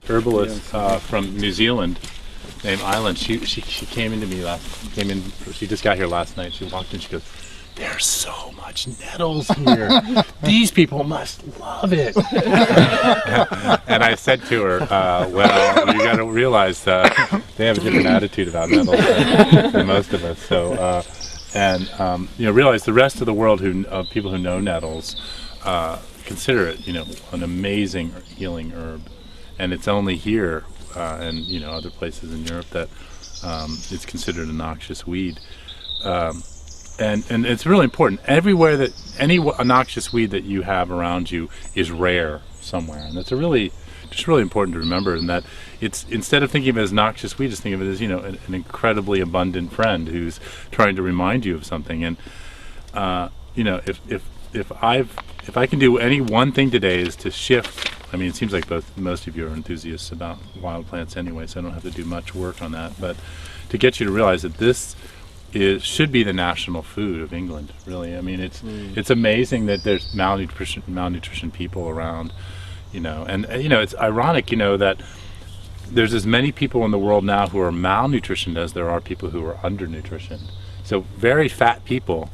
herbalist from New Zealand named Island. She came into me she just got here last night. She walked in, she goes, "There's so much nettles here. These people must love it." And I said to her, well, you got to realize they have a different attitude about nettles than most of us. So, realize the rest of the world people who know nettles consider it, an amazing healing herb. And it's only here and, other places in Europe that it's considered a noxious weed. And it's really important. Everywhere that any noxious weed that you have around you is rare somewhere, and that's really important to remember. And that it's, instead of thinking of it as noxious weed, just think of it as an incredibly abundant friend who's trying to remind you of something. And if I can do any one thing today is to shift. I mean, it seems like most of you are enthusiasts about wild plants anyway, so I don't have to do much work on that. But to get you to realize that this should be the national food of England, really. I mean, it's amazing that there's malnutrition people around, and it's ironic, that there's as many people in the world now who are malnutritioned as there are people who are undernutritioned. So very fat people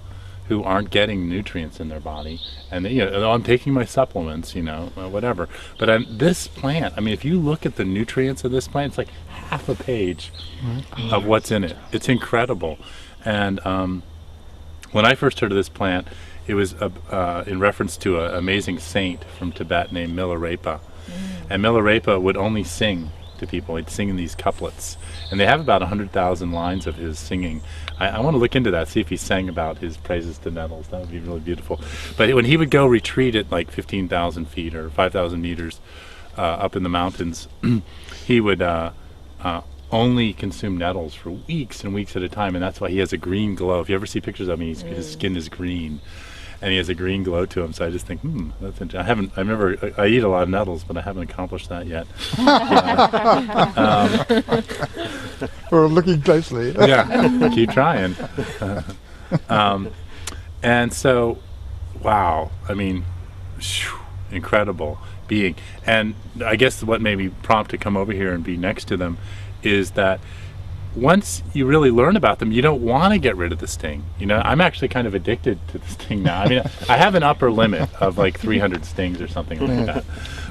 who aren't getting nutrients in their body, and I'm taking my supplements, whatever. But this plant, I mean, if you look at the nutrients of this plant, it's like half a page of what's in it. It's incredible. And when I first heard of this plant, it was in reference to an amazing saint from Tibet named Milarepa. And Milarepa would only sing to people. He'd sing in these couplets. And they have about 100,000 lines of his singing. I want to look into that, see if he sang about his praises to nettles. That would be really beautiful. But when he would go retreat at like 15,000 feet or 5,000 meters up in the mountains, he would only consume nettles for weeks and weeks at a time, and that's why he has a green glow. If you ever see pictures of him, his skin is green, and he has a green glow to him. So I just think, that's interesting. I eat a lot of nettles, but I haven't accomplished that yet. We're looking closely. Yeah, keep trying. And so, wow, I mean, incredible being. And I guess what made me prompt to come over here and be next to them is that once you really learn about them, you don't want to get rid of the sting. I'm actually kind of addicted to the sting now. I mean, I have an upper limit of like 300 stings or something like that.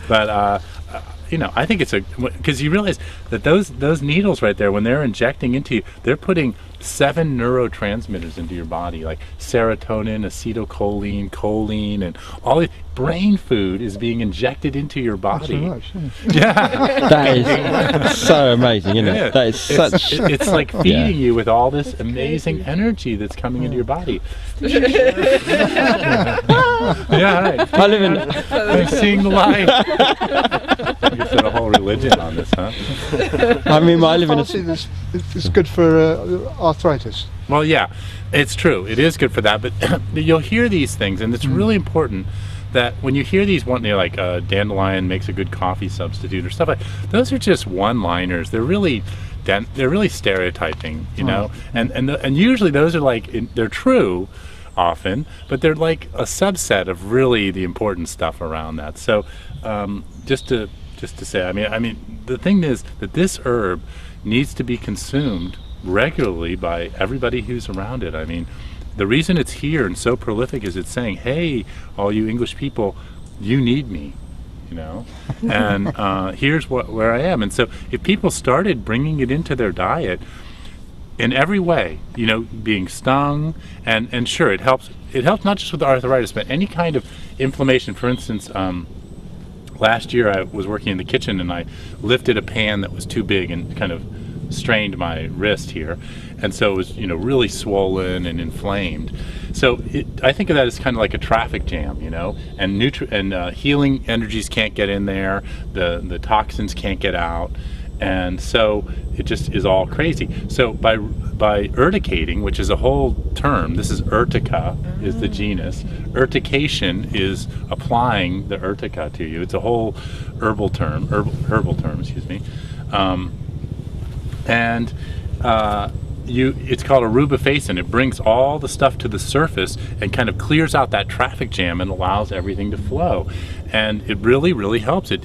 But I think it's because you realize that those needles right there, when they're injecting into you, they're putting 7 neurotransmitters into your body, like serotonin, acetylcholine, choline, and all the brain food is being injected into your body. That's so much, yeah. That is so amazing, isn't it? Yeah. That is it's like feeding you with all this amazing energy that's coming into your body. Yeah, right. I live in. I'm seeing the light. You said a whole religion on this, huh? I mean, I live in a. It's good for arthritis. Well, yeah, it's true. It is good for that, but you'll hear these things, and it's really important that when you hear these like dandelion makes a good coffee substitute or stuff like those are just one-liners. They're really stereotyping, and usually those are they're true often, but they're like a subset of really the important stuff around that. So just to say, I mean the thing is that this herb needs to be consumed regularly by everybody who's around it. I mean, the reason it's here and so prolific is it's saying, hey, all you English people, you need me, and here's where I am. And so if people started bringing it into their diet in every way, being stung, and sure, it helps not just with arthritis, but any kind of inflammation. For instance, last year I was working in the kitchen and I lifted a pan that was too big and kind of strained my wrist here, and so it was really swollen and inflamed. So I think of that as kind of like a traffic jam, and healing energies can't get in there, the toxins can't get out, and so it just is all crazy. So by urticating, which is a whole term, this is urtica is the genus. Urtication is applying the urtica to you. It's a whole herbal term, excuse me. It's called a rubefacin. It brings all the stuff to the surface and kind of clears out that traffic jam and allows everything to flow, and it really, really helps. It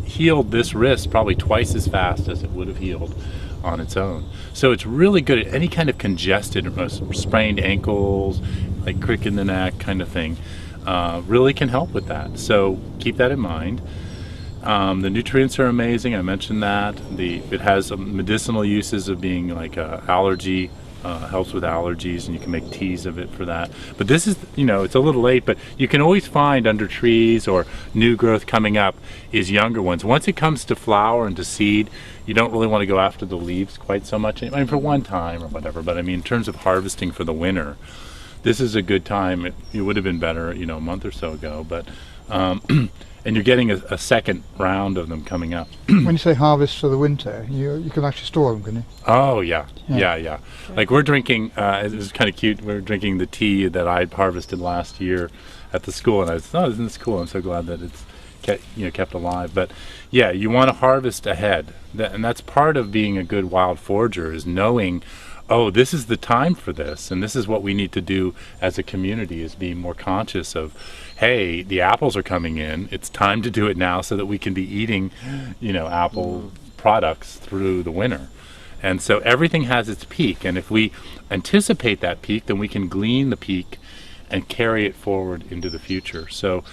healed this wrist probably twice as fast as it would have healed on its own. So it's really good at any kind of congested, sprained ankles, like crick in the neck kind of thing. Really can help with that. So keep that in mind. The nutrients are amazing. I mentioned that. It has medicinal uses of being like allergy. Helps with allergies, and you can make teas of it for that. But this is, it's a little late, but you can always find under trees or new growth coming up is younger ones. Once it comes to flower and to seed, you don't really want to go after the leaves quite so much. I mean, for one time or whatever, but I mean, in terms of harvesting for the winter, this is a good time. It would have been better, a month or so ago, but and you're getting a second round of them coming up. When you say harvest for the winter, you can actually store them, can you? Oh yeah. Like we're drinking. It was kind of cute. We're drinking the tea that I harvested last year at the school, and I thought, "Oh, isn't this cool?" I'm so glad that it's kept alive. But yeah, you want to harvest ahead, and that's part of being a good wild forager is knowing, oh, this is the time for this, and this is what we need to do as a community, is be more conscious of, hey, the apples are coming in, it's time to do it now so that we can be eating, apple products through the winter. And so everything has its peak, and if we anticipate that peak, then we can glean the peak and carry it forward into the future. So